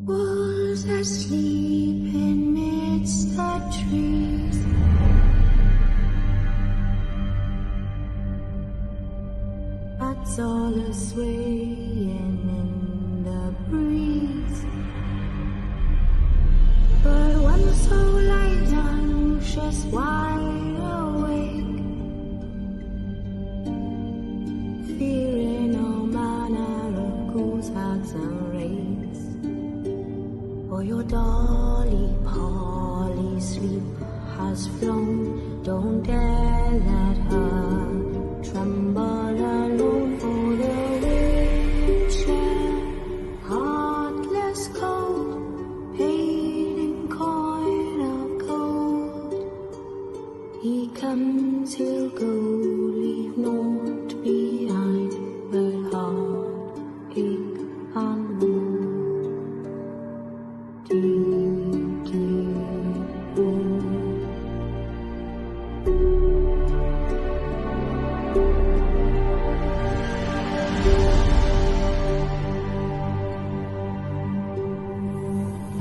Wolves asleep in midst the trees. Bats all a swaying in the breeze. But one so light anxious, wide awake, fearing all manner of ghouls, hags and wraiths. For your dolly Polly sleep has flown, don't dare let her tremble alone. For the witcher, heartless cold, paid in coin of gold. He comes, he'll go, leave naught behind but heartache and woe. Deep, deep woe.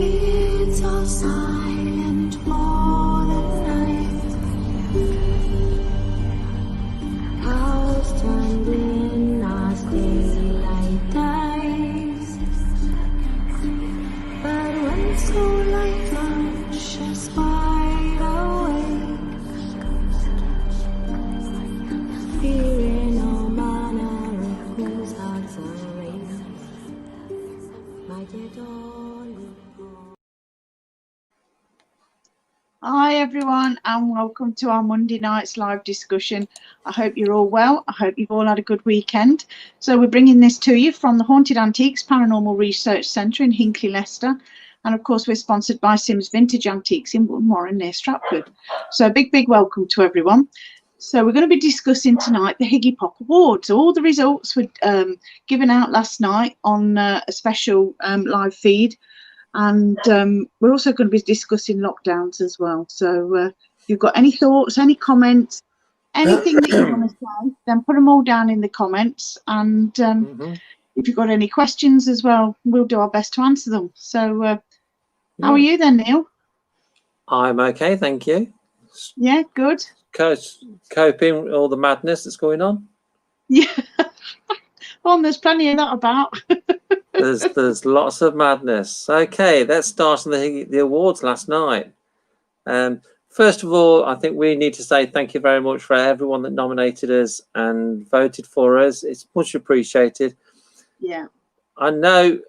It's all silent for the night. House turned in as daylight dies. But when so light lunches wide awake, fearing all manner of ghouls, hags and wraiths, my dear Dolly. Hi everyone, and welcome to our Monday night's live discussion. I hope you're all well. I hope you've all had a good weekend. So we're bringing this to you from the Haunted Antiques Paranormal Research Centre in Hinckley, Leicester. And of course, we're sponsored by Sims Vintage Antiques in Wootton Warren near Stratford. So a big welcome to everyone. So we're going to be discussing tonight the Higgy Pop Awards. All the results were given out last night on a special live feed. And we're also going to be discussing lockdowns as well. So if you've got any thoughts, any comments, anything that you want to say, then put them all down in the comments. And if you've got any questions as well, we'll do our best to answer them. So how are you then, Neil? I'm okay, thank you. Yeah, good. Coping with all the madness that's going on. Yeah. Well, there's plenty of that about. there's lots of madness. Okay, let's start on the awards last night. First of all, I think we need to say thank you very much for everyone that nominated us and voted for us. It's much appreciated. Yeah. I know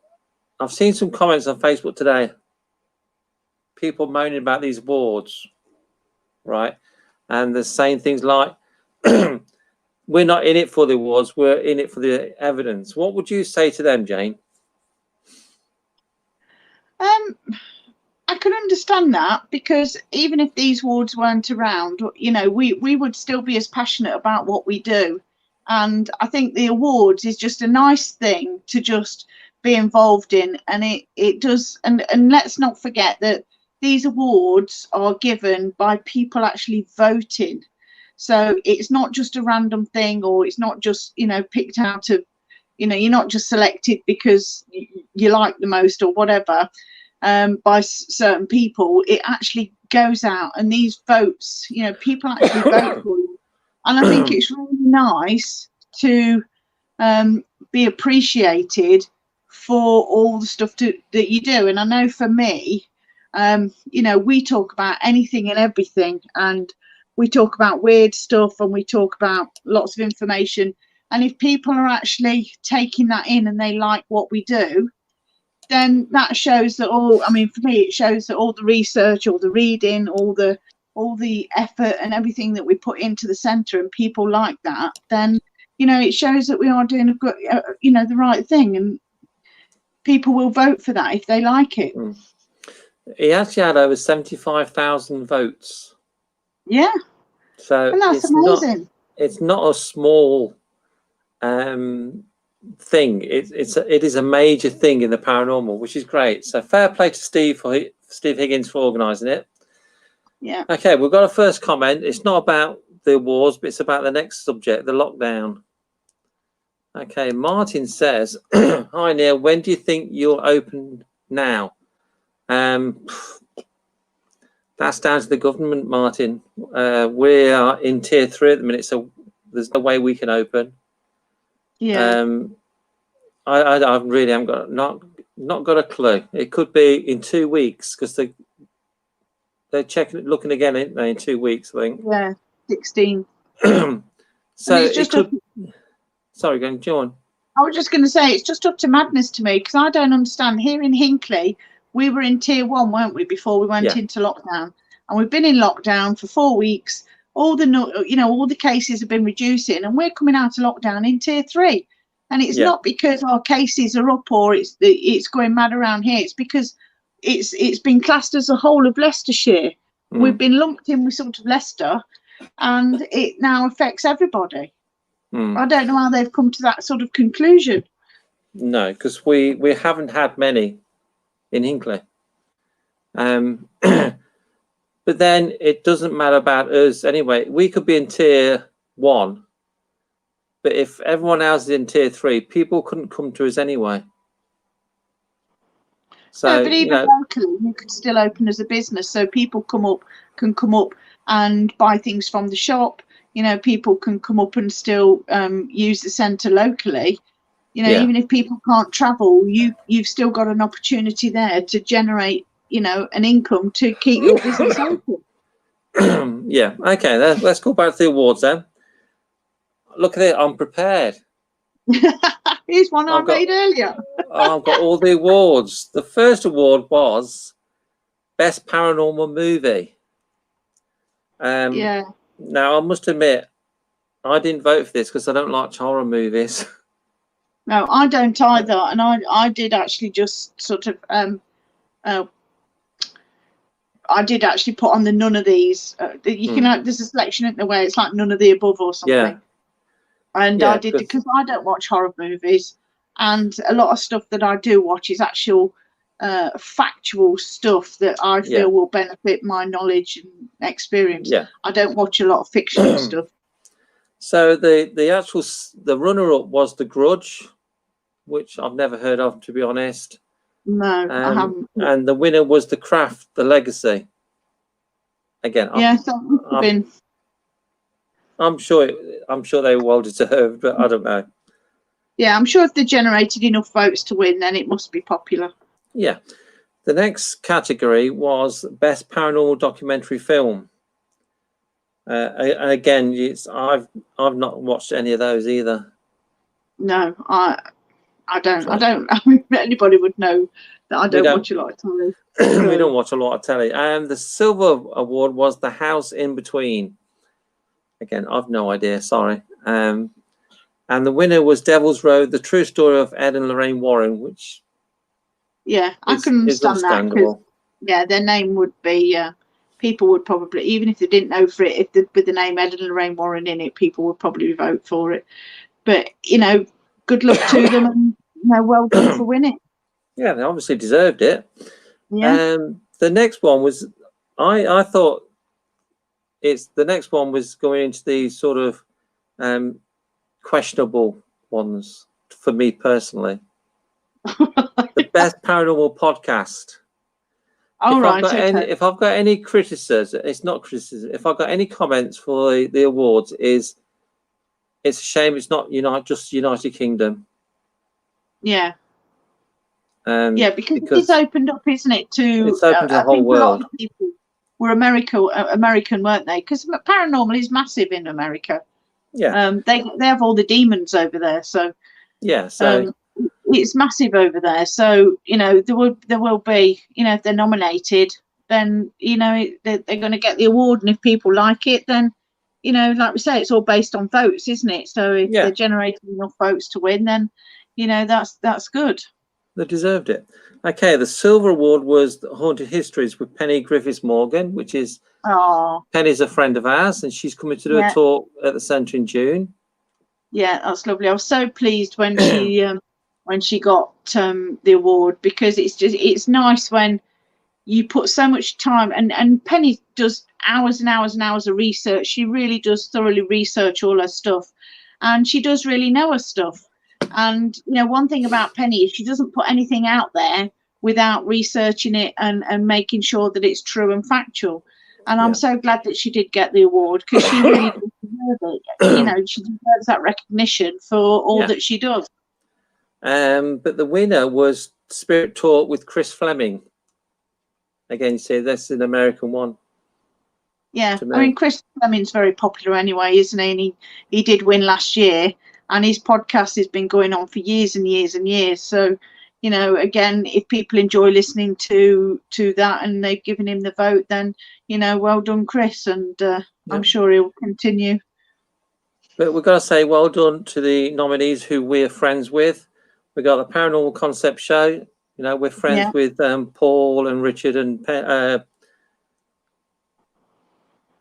I've seen some comments on Facebook today. People moaning about these awards, right? And they're saying things like, we're not in it for the awards, we're in it for the evidence. What would you say to them, Jane? I can understand that, because even if these awards weren't around, you know, we would still be as passionate about what we do. And I think the awards is just a nice thing to just be involved in. And it does. And let's not forget that these awards are given by people actually voting. So it's not just a random thing, or it's not just, you know, picked out of, you know, you're not just selected because you like the most or whatever. By certain people. It actually goes out, and these votes, you know, people actually vote for you. And I think it's really nice to be appreciated for all the stuff that you do. And I know for me, you know, we talk about anything and everything, and we talk about weird stuff, and we talk about lots of information. And if people are actually taking that in and they like what we do, then that shows that all, I mean, for me, it shows that all the research, all the reading, all the effort and everything that we put into the centre, and people like that, then, you know, it shows that we are doing a good, you know, the right thing, and people will vote for that if they like it. He actually had over 75,000 votes. Yeah. So and that's amazing. It's not a small thing. It is a major thing in the paranormal, which is great. So fair play to Steve Higgins for organising it. Yeah. Okay, we've got a first comment. It's not about the awards, but it's about the next subject, the lockdown. Okay, Martin says, "Hi Neil, when do you think you'll open now?" That's down to the government, Martin. We are in tier 3 at the minute, so there's no way we can open. Yeah. I really haven't got not got a clue. It could be in 2 weeks because they're looking again, ain't they, in 2 weeks, I think. Yeah, 16. So it's just sorry, go on. I was just going to say, it's just up to madness to me because I don't understand. Here in Hinckley, we were in tier 1, weren't we, before we went into lockdown? And we've been in lockdown for 4 weeks. All the cases have been reducing, and we're coming out of lockdown in tier 3. And it's not because our cases are up or it's going mad around here. It's because it's been classed as the whole of Leicestershire. We've been lumped in with sort of Leicester, and it now affects everybody. I don't know how they've come to that sort of conclusion. No, because we haven't had many in Hinckley. But then it doesn't matter about us anyway. We could be in tier 1, but if everyone else is in tier 3, people couldn't come to us anyway. So, no, but even locally, you could still open as a business, so people can come up and buy things from the shop. People can come up and still use the centre locally. Even if people can't travel, you've still got an opportunity there to generate, an income to keep your business open. Yeah. Okay. Let's go back to the awards then. Look at it. I'm prepared. Here's one I made earlier. I've got all the awards. The first award was Best Paranormal Movie. Now, I must admit, I didn't vote for this because I don't like horror movies. No, I don't either. And I did actually just sort of, I did actually put on the none of these. You can there's a selection in the way it's like none of the above or something. Yeah. And I did because I don't watch horror movies. And a lot of stuff that I do watch is actual factual stuff that I feel will benefit my knowledge and experience. Yeah. I don't watch a lot of fictional stuff. So the runner-up was The Grudge, which I've never heard of, to be honest. No, I haven't. And the winner was The Craft: The Legacy. Again, I'm sure they were well deserved, but I don't know. Yeah, I'm sure if they generated enough votes to win, then it must be popular. Yeah. The next category was Best Paranormal Documentary Film. And again, I've not watched any of those either. No, I don't. I mean, anybody would know that I don't watch a lot of telly. We don't watch a lot of telly. And the silver award was The House in Between. Again, I've no idea. Sorry. And the winner was Devil's Road: The True Story of Ed and Lorraine Warren, which I can understand that because their name would be. People would probably, even if they didn't know for it, with the name Ed and Lorraine Warren in it, people would probably vote for it. But good luck to them, and well done for winning. Yeah, they obviously deserved it. Yeah. The next one was, I thought the next one was going into the sort of questionable ones for me personally. The Best Paranormal Podcast. If I've got any criticism, it's not criticism. If I've got any comments for the awards, it's a shame it's not just United Kingdom. Yeah. Because it's opened up, isn't it? It's opened to the whole world. A lot of people were American, weren't they? Because paranormal is massive in America. Yeah. They have all the demons over there, so. Yeah. So. It's massive over there, so there will be, if they're nominated, then they're going to get the award, and if people like it, then like we say, it's all based on votes, isn't it? So if they're generating enough votes to win, then that's good. They deserved it. Okay, the silver award was Haunted Histories with Penny Griffiths Morgan, which is Penny's a friend of ours, and she's coming to do a talk at the centre in June. Yeah, that's lovely. I was so pleased when she got the award, because it's nice when you put so much time, and Penny does hours and hours and hours of research. She really does thoroughly research all her stuff, and she does really know her stuff. And you know, one thing about Penny is she doesn't put anything out there without researching it and making sure that it's true and factual. And I'm so glad that she did get the award, because she really does deserve it. You know, she deserves that recognition for all that she does. But the winner was Spirit Talk with Chris Fleming. Again, you see, that's an American one. Yeah, I mean, Chris Fleming's very popular anyway, isn't he? And he did win last year, and his podcast has been going on for years and years and years. So, you know, again, if people enjoy listening to that and they've given him the vote, then, you know, well done, Chris, and I'm sure he'll continue. But we've got to say well done to the nominees who we're friends with. We got the Paranormal Concept Show. You know, we're friends with Paul and Richard and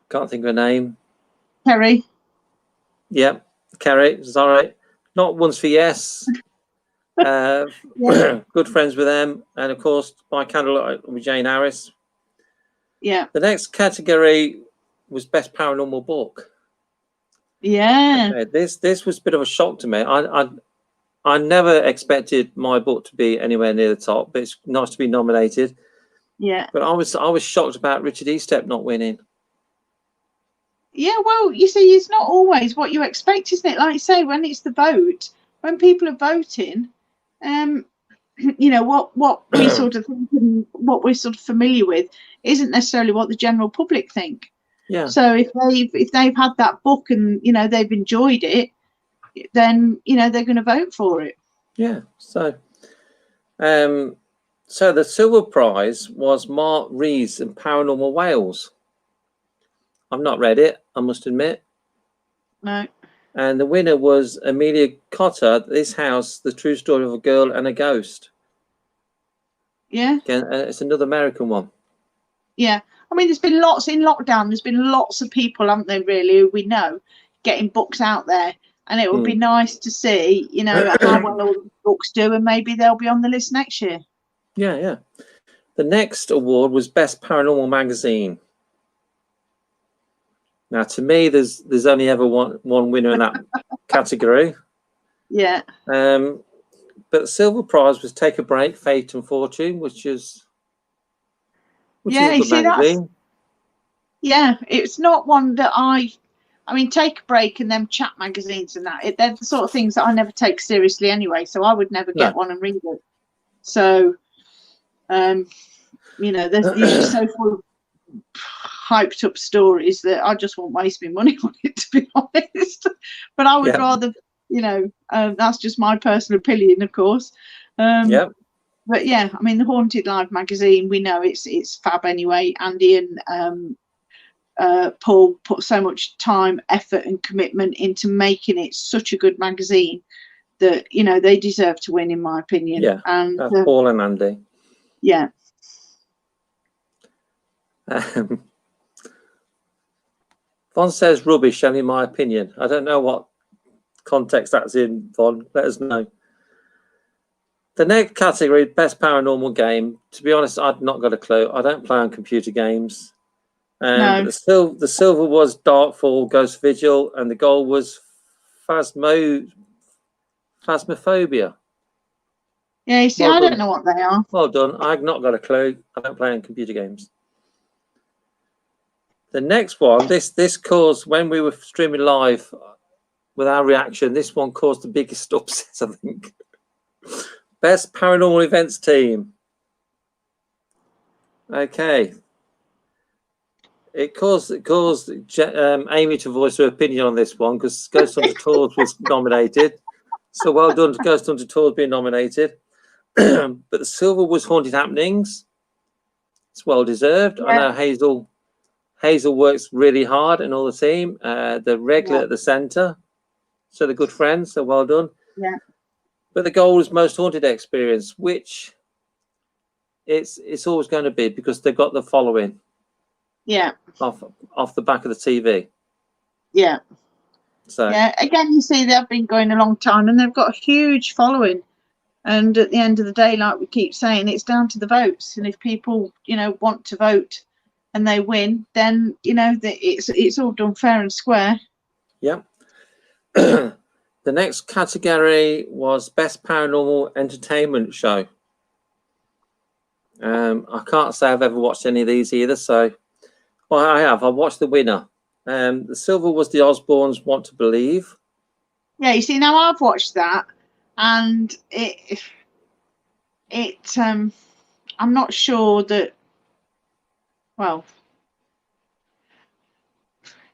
can't think of a name. Kerry. Yeah, Kerry. Sorry, not Once for Yes. Good friends with them, and of course By Candlelight with Jane Harris. Yeah. The next category was Best Paranormal Book. Yeah. Okay, this was a bit of a shock to me. I never expected my book to be anywhere near the top, but it's nice to be nominated. Yeah. But I was shocked about Richard Estep not winning. Yeah, well, you see, it's not always what you expect, isn't it? Like you say, when it's the vote, when people are voting, you know, what we sort of think and what we're sort of familiar with isn't necessarily what the general public think. Yeah. So if they've had that book and, you know, they've enjoyed it, then, you know, they're going to vote for it. Yeah. So so the silver prize was Mark Rees and Paranormal Wales. I've not read it, I must admit. No. And the winner was Amelia Cotter, This House, The True Story of a Girl and a Ghost. Yeah. Again, it's another American one. Yeah. I mean, there's been lots in lockdown. There's been lots of people, haven't there, really, who we know, getting books out there. And it would be nice to see, you know, how well all the books do, and maybe they'll be on the list next year. Yeah, yeah. The next award was Best Paranormal Magazine. Now, to me, there's only ever one winner in that category. Yeah. But the silver prize was Take a Break, Fate and Fortune, which is a good magazine. Yeah, it's not one that I mean, Take a Break and them chat magazines and that, they're the sort of things that I never take seriously anyway, so I would never get one and read it. So, you know, they're usually so full of hyped up stories that I just won't waste my money on it, to be honest. But I would rather, you know, that's just my personal opinion, of course. But yeah, I mean, the Haunted Live magazine, we know it's fab anyway. Andy and Paul put so much time, effort and commitment into making it such a good magazine that, you know, they deserve to win, in my opinion. Yeah, and Paul and Andy. Yeah. Von says rubbish, only my opinion. I don't know what context that's in, Von. Let us know. The next category, Best Paranormal Game. To be honest, I've not got a clue. I don't play on computer games. No. The silver was Darkfall, Ghost Vigil, and the gold was Phasmophobia. Yeah, you see, I don't know what they are. Well done. I've not got a clue. I don't play on computer games. The next one, this caused, when we were streaming live with our reaction, this one caused the biggest upset, I think. Best Paranormal Events Team. Okay. It caused Amy to voice her opinion on this one because Ghost Hunter Tours was nominated. So well done to Ghost Hunter Tours being nominated. But the silver was Haunted Happenings. It's well deserved. Yeah. I know Hazel works really hard and all the team. The regular at the centre. So they're good friends. So well done. Yeah. But the goal is Most Haunted Experience, which it's always going to be because they've got the following. Yeah. Off the back of the TV. Yeah. So yeah, again, you see, they've been going a long time and they've got a huge following. And at the end of the day, like we keep saying, it's down to the votes. And if people, you know, want to vote and they win, then, you know, it's all done fair and square. Yeah. The next category was Best Paranormal Entertainment Show. I can't say I've ever watched any of these either. So, well, I have. I watched the winner. The silver was the Osbournes Want to Believe. Yeah, you see, now I've watched that, and I'm not sure that, well,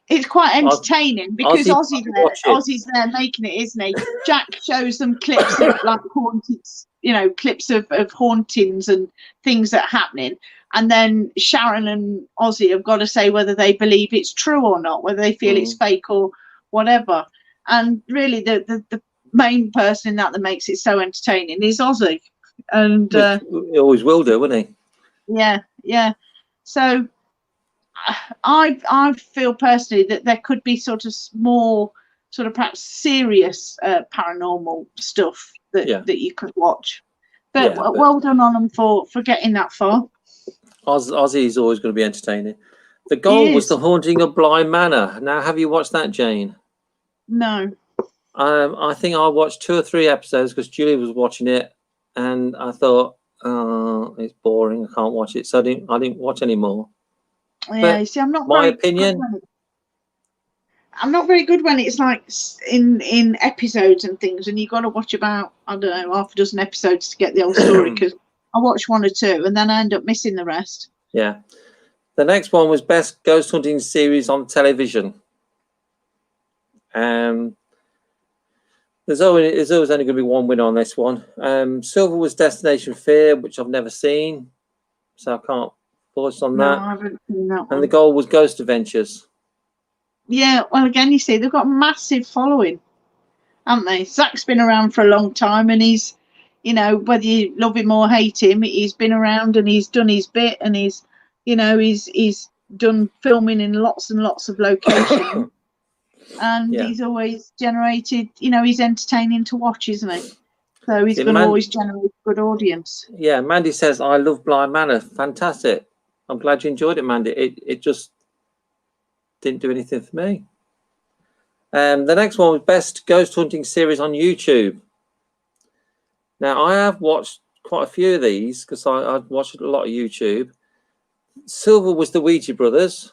it's quite entertaining because Ozzy's there making it, isn't he? Jack shows them clips of like haunted, you know, clips of hauntings and things that are happening, and then Sharon and Ozzy have got to say whether they believe it's true or not, whether they feel it's fake or whatever. And really, the main person in that makes it so entertaining is Ozzy, and he always will do, won't he? Yeah. So I feel personally that there could be sort of more, sort of perhaps serious paranormal stuff that you could watch. But well done on them for getting that far. Ozzy is always going to be entertaining. The goal was The Haunting of Bly Manor. Now, have you watched that, Jane? No. I think I watched 2 or 3 episodes because Julie was watching it, and I thought, oh, it's boring. I can't watch it, so I didn't watch anymore. Yeah, you see, I'm not. My opinion. I'm not very good when it's like in episodes and things, and you've got to watch about, I don't know, half a dozen episodes to get the whole story, because I watch 1 or 2 and then I end up missing the rest. Yeah. The next one was Best Ghost Hunting Series on Television. There's always only going to be one winner on this one. Silver was Destination Fear, which I've never seen, so I can't voice on that. No, I haven't seen that one. And the gold was Ghost Adventures. Yeah, well, again, you see, they've got a massive following, haven't they? Zach's been around for a long time, and he's, you know, whether you love him or hate him, he's been around and he's done his bit, and he's, you know, he's done filming in lots and lots of locations. And he's always generated, you know, he's entertaining to watch, isn't he? So he's going to always generate a good audience. Yeah, Mandy says, I love Bly Manor. Fantastic. I'm glad you enjoyed it, Mandy. It just didn't do anything for me. The next one was Best Ghost Hunting Series on YouTube. Now, I have watched quite a few of these because I've watched a lot of YouTube. Silver was the Ouija Brothers.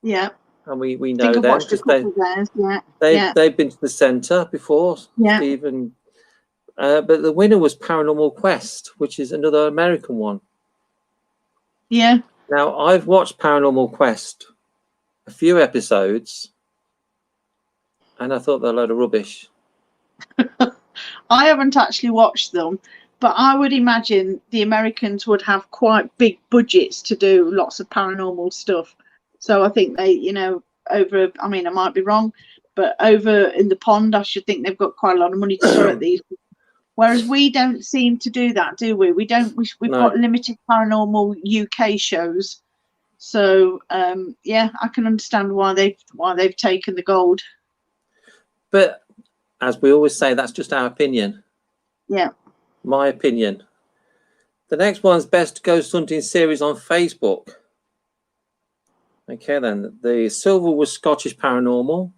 Yeah. And we know them because they've been to the centre before. Yeah. Stephen. But the winner was Paranormal Quest, which is another American one. Yeah. Now, I've watched Paranormal Quest a few episodes, and I thought they're a load of rubbish. I haven't actually watched them, but I would imagine the Americans would have quite big budgets to do lots of paranormal stuff. So I think they, you know, I mean, I might be wrong, but over in the pond, I should think they've got quite a lot of money to throw at these. Whereas we don't seem to do that, do we? We've got limited paranormal UK shows. So yeah, I can understand why they've taken the gold. But as we always say, that's just our opinion. Yeah. My opinion. The next one's Best Ghost Hunting Series on Facebook. Okay, then. The silver was Scottish Paranormal.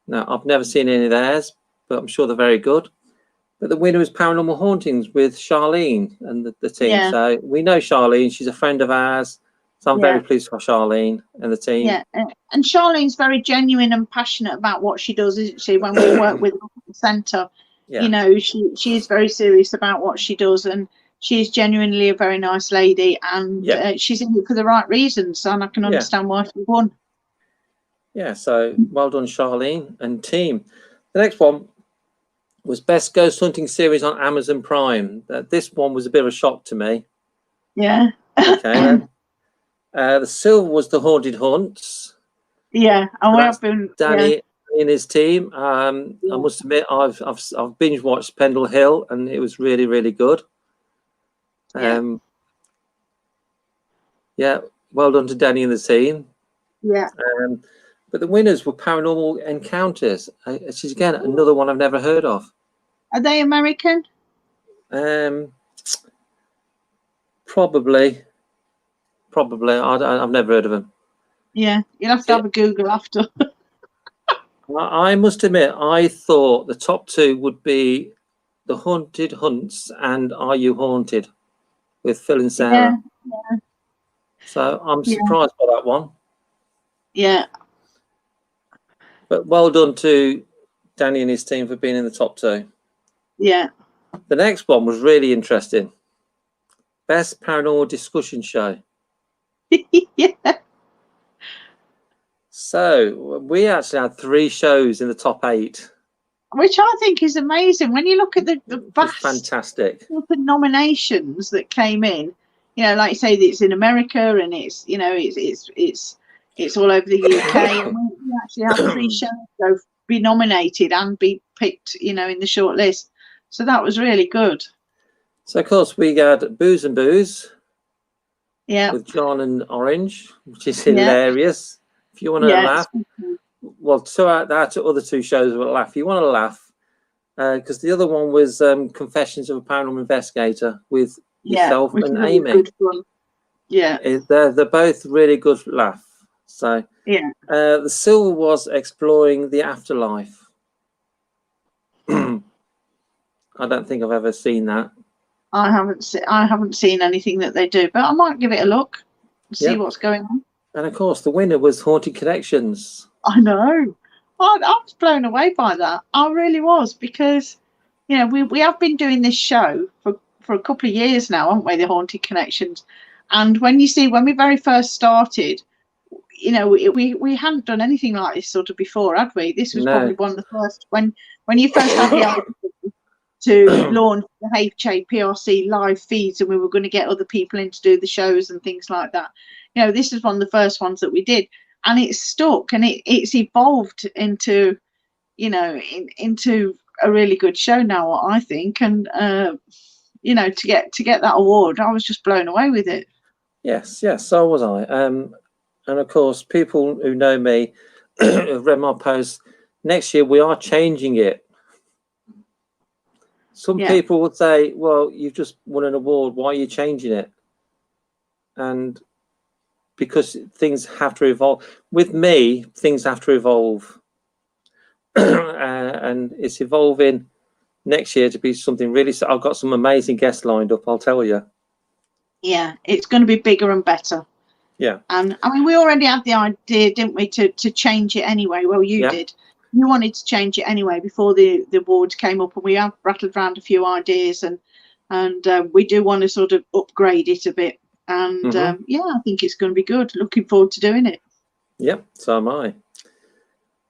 Now, I've never seen any of theirs, but I'm sure they're very good. But the winner was Paranormal Hauntings with Charlene and the team. Yeah. So we know Charlene. She's a friend of ours. So I'm very pleased for Charlene and the team. Yeah, and Charlene's very genuine and passionate about what she does, isn't she? When we work with the centre, you know, she is very serious about what she does, and she is genuinely a very nice lady, and she's in it for the right reasons, and I can understand why she won. Yeah, so well done, Charlene and team. The next one was Best Ghost Hunting Series on Amazon Prime. This one was a bit of a shock to me. Yeah. Okay, then. The silver was The Haunted Hunts. Yeah, and we have been Danny and his team. I must admit, I've binge watched Pendle Hill, and it was really, really good. Yeah, well done to Danny and the team. Yeah. But the winners were Paranormal Encounters. Which is again another one I've never heard of. Are they American? Probably. I've never heard of them. Yeah, you'll have to have a Google after. I must admit, I thought the top two would be The Haunted Hunts and Are You Haunted with Phil and Sarah. Yeah. So I'm Yeah. surprised by that one. Yeah. But well done to Danny and his team for being in the top two. Yeah. The next one was really interesting. Best Paranormal Discussion Show. Yeah. So we actually had 3 shows in the top 8. Which I think is amazing. When you look at the It's vast fantastic. the nominations that came in, you know, like you say, it's in America and it's, you know, it's all over the UK. And we actually have 3 shows go be nominated and be picked, you know, in the short list. So that was really good. So of course we had Booze and Booze. Yeah. With John and Orange, which is hilarious. If you want to laugh, well, two out the other 2 shows will laugh. You want to laugh because the other one was Confessions of a Paranormal Investigator with yourself and really Amy. Good fun. Yeah, they're both really good laugh. So yeah, the silver was Exploring the Afterlife. I don't think I've ever seen that. I haven't seen anything that they do, but I might give it a look and see what's going on. And of course, the winner was Haunted Connections. I know. I was blown away by that. I really was, because, you know, we have been doing this show for a couple of years now, haven't we? The Haunted Connections. And when we very first started, you know, we hadn't done anything like this sort of before, had we? This was probably one of the first, when you first had the idea to launch the HAPRC live feeds, and we were going to get other people in to do the shows and things like that. You know, this is one of the first ones that we did, and it's stuck, and it's evolved into, you know, into a really good show now, I think. And you know, to get that award, I was just blown away with it. Yes, so was I. And of course, people who know me have read my posts. Next year we are changing it. Some people would say, well, you've just won an award, why are you changing it? And because things have to evolve. With me, things have to evolve. And it's evolving next year to be something really. I've got some amazing guests lined up, I'll tell you. Yeah, it's going to be bigger and better. Yeah. And I mean, we already had the idea, didn't we, to change it anyway? Well, you did. You wanted to change it anyway before the awards came up, and we have rattled around a few ideas, and we do want to sort of upgrade it a bit. And yeah, I think it's going to be good. Looking forward to doing it. Yep, so am I.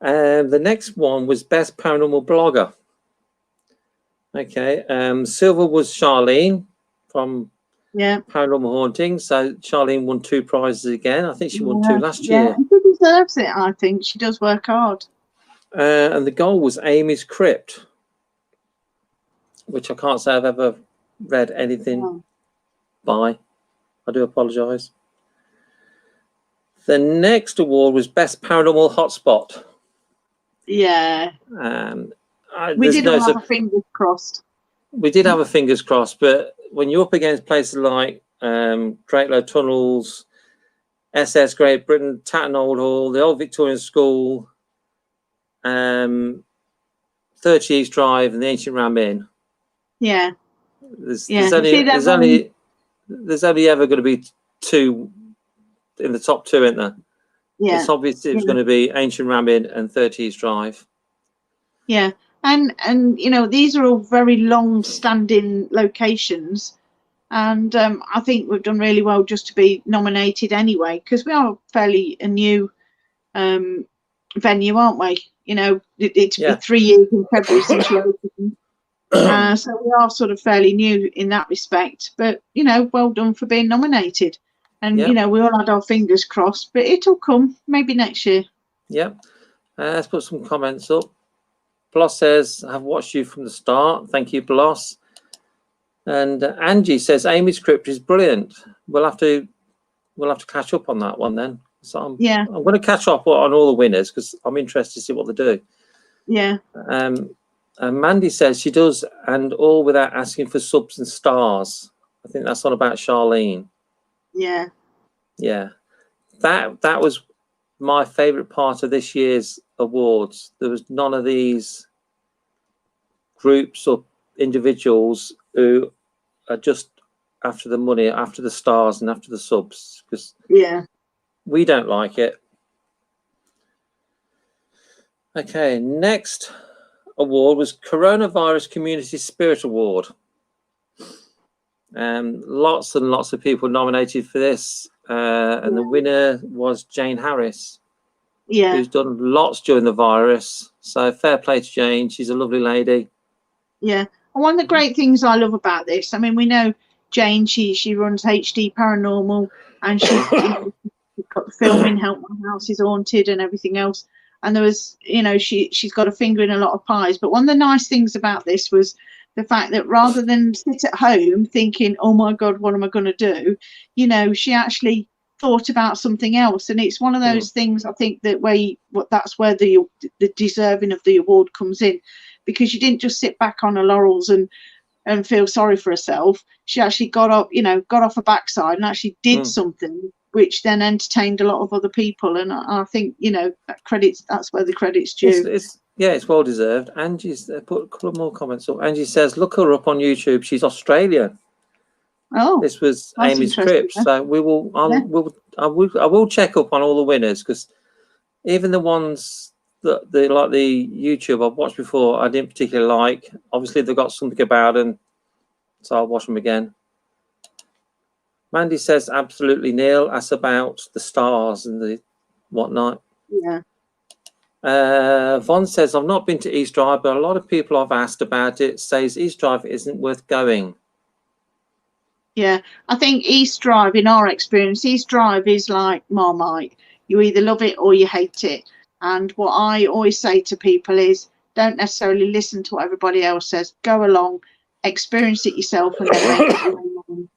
The next one was Best Paranormal Blogger. Okay, silver was Charlene from Paranormal Haunting. So Charlene won 2 prizes again. I think she won 2 last year. Yeah, she deserves it. I think she does work hard. And the goal was Amy's Crypt, which I can't say I've ever read anything by. I do apologise. The next award was Best Paranormal Hotspot. Yeah. We did have our fingers crossed. We did have our fingers crossed, but when you're up against places like Great Low Tunnels, SS Great Britain, Tatton Old Hall, the Old Victorian School, 30 East Drive, and the Ancient Ram Inn. Yeah. There's only ever going to be 2 in the top 2, isn't there? Yeah. It's obvious it was going to be Ancient Ram Inn and 30 East Drive. Yeah. And you know, these are all very long-standing locations, and I think we've done really well just to be nominated anyway, because we are fairly a new venue, aren't we? You know, it's been 3 years in February since we opened, so we are sort of fairly new in that respect. But you know, well done for being nominated, and you know, we all had our fingers crossed, but it'll come maybe next year. Yeah. Let's put some comments up. Bloss says, I've watched you from the start. Thank you, Bloss. And Angie says, Amy's Crypt is brilliant. We'll have to catch up on that one then. So I'm going to catch up on all the winners because I'm interested to see what they do. Yeah. Mandy says she does, and all without asking for subs and stars. I think that's on about Charlene. Yeah. Yeah, that was my favourite part of this year's awards. There was none of these groups or individuals who are just after the money, after the stars, and after the subs, because Yeah. we don't like it. Okay, next award was Coronavirus Community Spirit Award. Lots and lots of people nominated for this, and the winner was Jane Harris, Yeah. who's done lots during the virus. So fair play to Jane. She's a lovely lady. Yeah. And one of the great things I love about this, I mean, we know Jane, she runs HD Paranormal, and she's got the filming Help My House is Haunted and everything else. And there was, you know, she's got a finger in a lot of pies. But one of the nice things about this was the fact that rather than sit at home thinking, oh my God, what am I going to do? You know, she actually thought about something else. And it's one of those things, I think, that that's where the deserving of the award comes in, because she didn't just sit back on her laurels and feel sorry for herself. She actually got off her backside and actually did something which then entertained a lot of other people. And I think, you know, that's where the credit's due. It's well deserved. Angie's put a couple of more comments up. Angie says, look her up on YouTube. She's Australian. Oh, this was Amy's Crypt. So I will check up on all the winners, because even the ones that the YouTube I've watched before, I didn't particularly like. Obviously, they've got something about them, so I'll watch them again. Mandy says, absolutely, Neil. That's about the stars and the whatnot. Yeah. Von says, I've not been to East Drive, but a lot of people I've asked about it says East Drive isn't worth going. Yeah, I think East Drive, in our experience, East Drive is like Marmite. You either love it or you hate it. And what I always say to people is, don't necessarily listen to what everybody else says. Go along, experience it yourself, and then make it your own.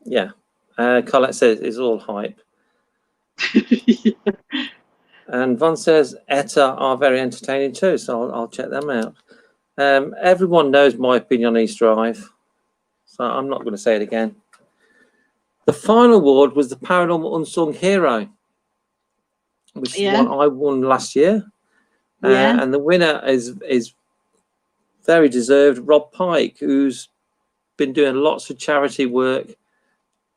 Yeah. Colette says it's all hype. Yeah. And Von says ETA are very entertaining too, so I'll check them out. Everyone knows my opinion on East Drive, so I'm not going to say it again. The final award was the Paranormal Unsung Hero, which is one I won last year. And the winner is very deserved, Rob Pike, who's been doing lots of charity work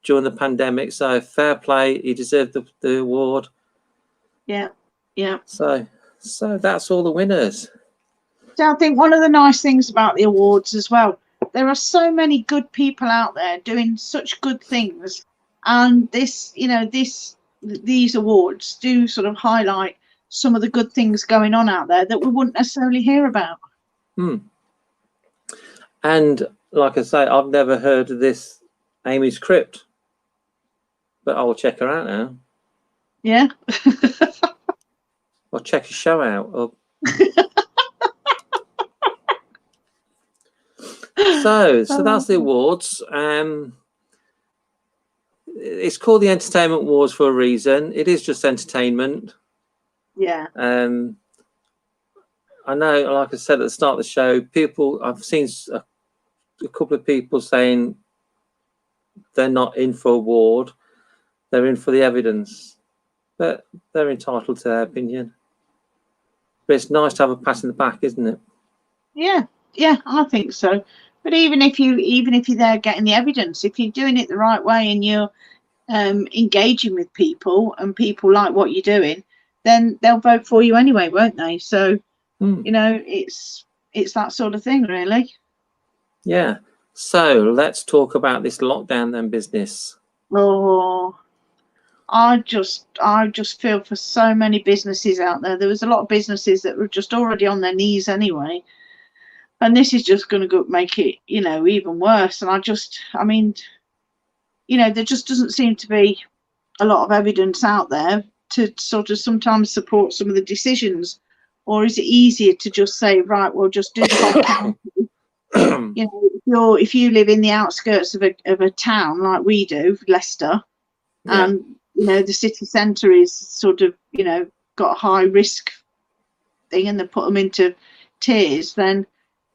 during the pandemic. So fair play, he deserved the award. Yeah, yeah. So that's all the winners. So I think one of the nice things about the awards as well, there are so many good people out there doing such good things, and these awards do sort of highlight some of the good things going on out there that we wouldn't necessarily hear about. And like I say, I've never heard of this Amy's Crypt, but I'll check her out now. Yeah. I'll check a show out. So that's the awards. It's called the Entertainment Awards for a reason. It is just entertainment. Yeah. I know, like I said at the start of the show, I've seen a couple of people saying they're not in for award, they're in for the evidence, but they're entitled to their opinion. But it's nice to have a pat in the back, isn't it? Yeah, I think so. But even if you're there getting the evidence, if you're doing it the right way and you're engaging with people and people like what you're doing, then they'll vote for you anyway, won't they? So you know, it's that sort of thing, really. Yeah. So let's talk about this lockdown then business. Oh, I just feel for so many businesses out there. There was a lot of businesses that were just already on their knees anyway, and this is just going to make it, you know, even worse. And I mean, you know, there just doesn't seem to be a lot of evidence out there to sort of sometimes support some of the decisions. Or is it easier to just say, right, well, just do the whole county? You know, if you live in the outskirts of a town like we do, Leicester, and you know the city centre is sort of, you know, got a high risk thing, and they put them into tiers, then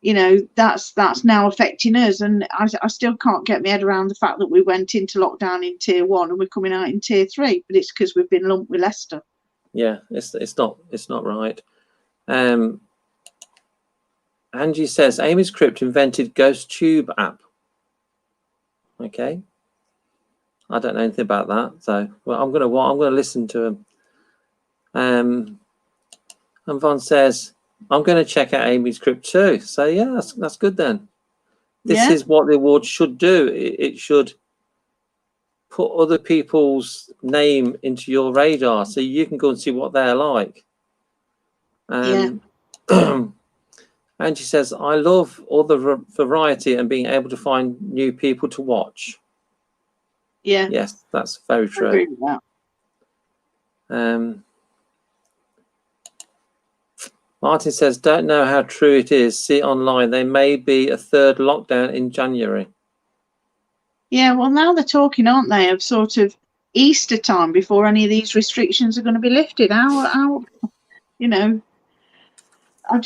you know that's now affecting us. And I still can't get my head around the fact that we went into lockdown in tier 1 and we're coming out in tier 3, but it's because we've been lumped with Leicester. Yeah, it's not right. Angie says Amy's Crypt invented GhostTube app. Okay, I don't know anything about that, so well, I'm gonna listen to him. And Von says I'm going to check out Amy's Crypt too. So yeah, that's good then. This is what the award should do. It should put other people's name into your radar so you can go and see what they're like. And she says, I love all the variety and being able to find new people to watch. Yeah. Yes, that's very true. I agree with that. Martin says, don't know how true it is. See online. There may be a third lockdown in January. Yeah, well, now they're talking, aren't they, of sort of Easter time before any of these restrictions are going to be lifted. How you know, and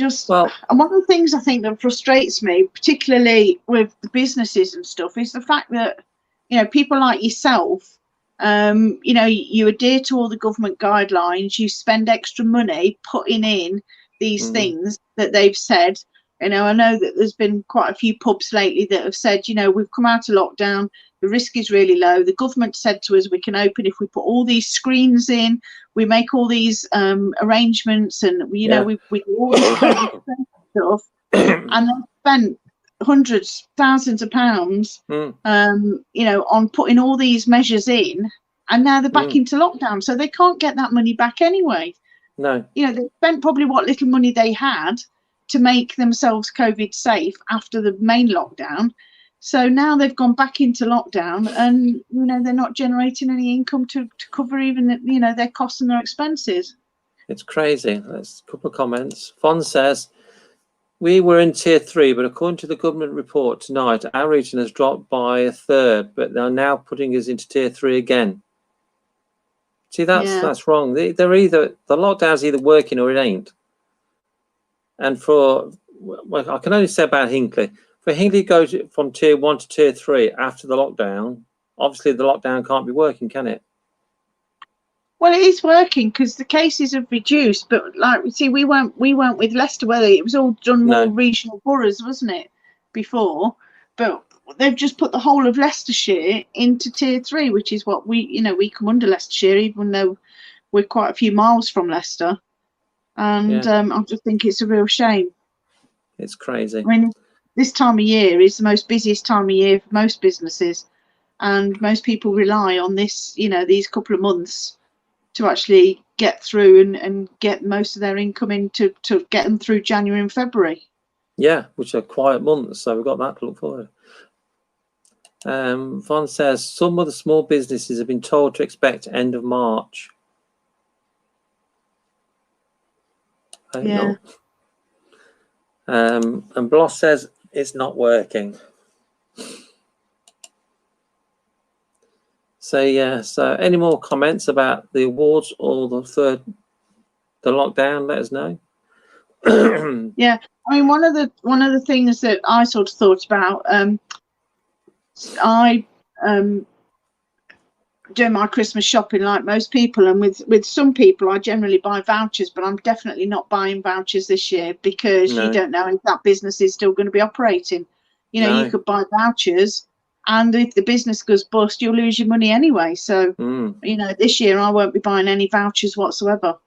one of the things I think that frustrates me, particularly with the businesses and stuff, is the fact that, you know, people like yourself, you know, you adhere to all the government guidelines, you spend extra money putting in these things that they've said. You know, I know that there's been quite a few pubs lately that have said, you know, we've come out of lockdown, the risk is really low. The government said to us we can open if we put all these screens in, we make all these arrangements, and you know, we do all this stuff, and they've spent hundreds, thousands of pounds, you know, on putting all these measures in, and now they're back into lockdown, so they can't get that money back anyway. No, you know, they spent probably what little money they had to make themselves COVID safe after the main lockdown. So now they've gone back into lockdown, and you know, they're not generating any income to cover even, you know, their costs and their expenses. It's crazy. There's a couple of comments. Fon says, we were in tier 3, but according to the government report tonight, our region has dropped by a third, but they're now putting us into tier 3 again. See, that's wrong. They're either, the lockdown's either working or it ain't. And for, well, I can only say about Hinckley. For Hinckley goes from tier 1 to tier 3 after the lockdown. Obviously, the lockdown can't be working, can it? Well, it is working because the cases have reduced, but like we see, we weren't with Leicester, whether it was all done more regional boroughs, wasn't it, before? But they've just put the whole of Leicestershire into tier 3, which is what we, you know, we come under Leicestershire, even though we're quite a few miles from Leicester. And I just think it's a real shame. It's crazy. I mean, this time of year is the most busiest time of year for most businesses, and most people rely on this, you know, these couple of months to actually get through and get most of their income in to get them through January and February. Yeah, which are quiet months, so we've got that to look forward to. Von says, some of the small businesses have been told to expect end of March. And Bloss says, it's not working. So yeah, so any more comments about the awards or the lockdown, let us know. Yeah, I mean, one of the things that I sort of thought about, I do my Christmas shopping like most people, and with some people I generally buy vouchers, but I'm definitely not buying vouchers this year because you don't know if that business is still going to be operating. You know, you could buy vouchers, and if the business goes bust, you'll lose your money anyway. So, you know, this year I won't be buying any vouchers whatsoever,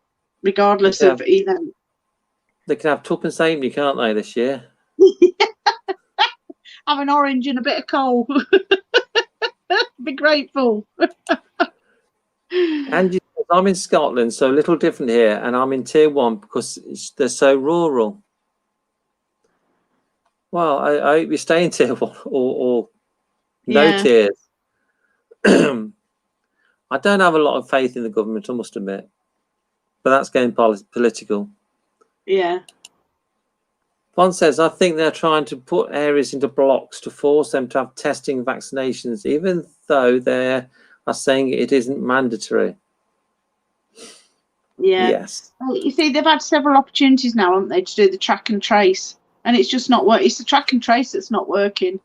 regardless of, you know. They can have tuppence Amy, can't they, this year? Have an orange and a bit of coal. Be grateful. And I'm in Scotland, so a little different here, and I'm in tier 1 because they're so rural. Well, I hope you stay in tier 1 or no tiers. I don't have a lot of faith in the government, I must admit, but that's getting political. Yeah. One says, I think they're trying to put areas into blocks to force them to have testing vaccinations, even though they are saying it isn't mandatory. Yeah. Yes. Well, you see, they've had several opportunities now, haven't they, to do the track and trace, and it's just not working. It's the track and trace that's not working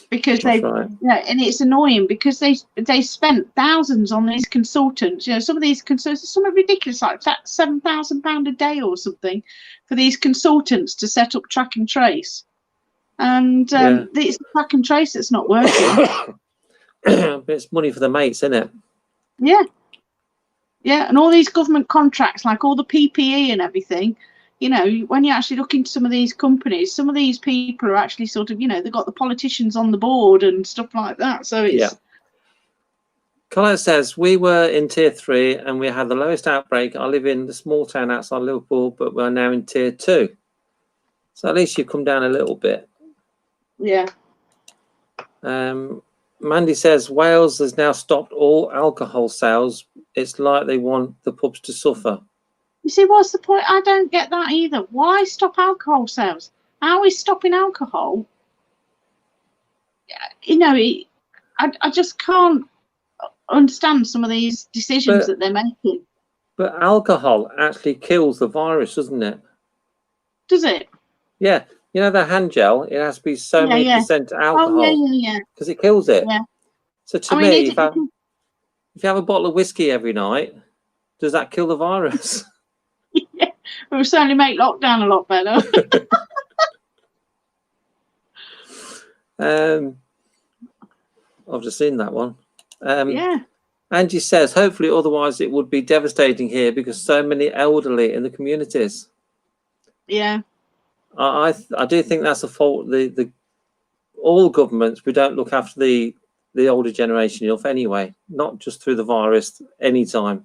because That's they, right. and it's annoying because they spent thousands on these consultants. You know, some of these consultants, some are ridiculous, like £7,000 a day or something, for these consultants to set up track and trace, and Yeah. it's the track and trace that's not working. But it's money for the mates, isn't it? Yeah. Yeah, and all these government contracts, like all the PPE and everything, you know, when you actually look into some of these companies, some of these people are actually sort of, you know, they've got the politicians on the board and stuff like that. So it's... Yeah. Colette says, we were in tier 3 and we had the lowest outbreak. I live in the small town outside Liverpool, but we're now in tier 2. So at least you've come down a little bit. Yeah. Mandy says, Wales has now stopped all alcohol sales. It's like they want the pubs to suffer. You see, what's the point? I don't get that either. Why stop alcohol sales? How is stopping alcohol? You know, I just can't understand some of these decisions that they're making. But alcohol actually kills the virus, doesn't it? Does it? Yeah. You know, the hand gel, it has to be so many percent alcohol. Oh, yeah. Because it kills it. Yeah. So to me, if you have a bottle of whiskey every night, does that kill the virus? Yeah, it will certainly make lockdown a lot better. I've just seen that one. Yeah. Angie says, hopefully, otherwise it would be devastating here because so many elderly in the communities. Yeah. I do think that's a fault. All governments, we don't look after the older generation enough anyway, not just through the virus, anytime.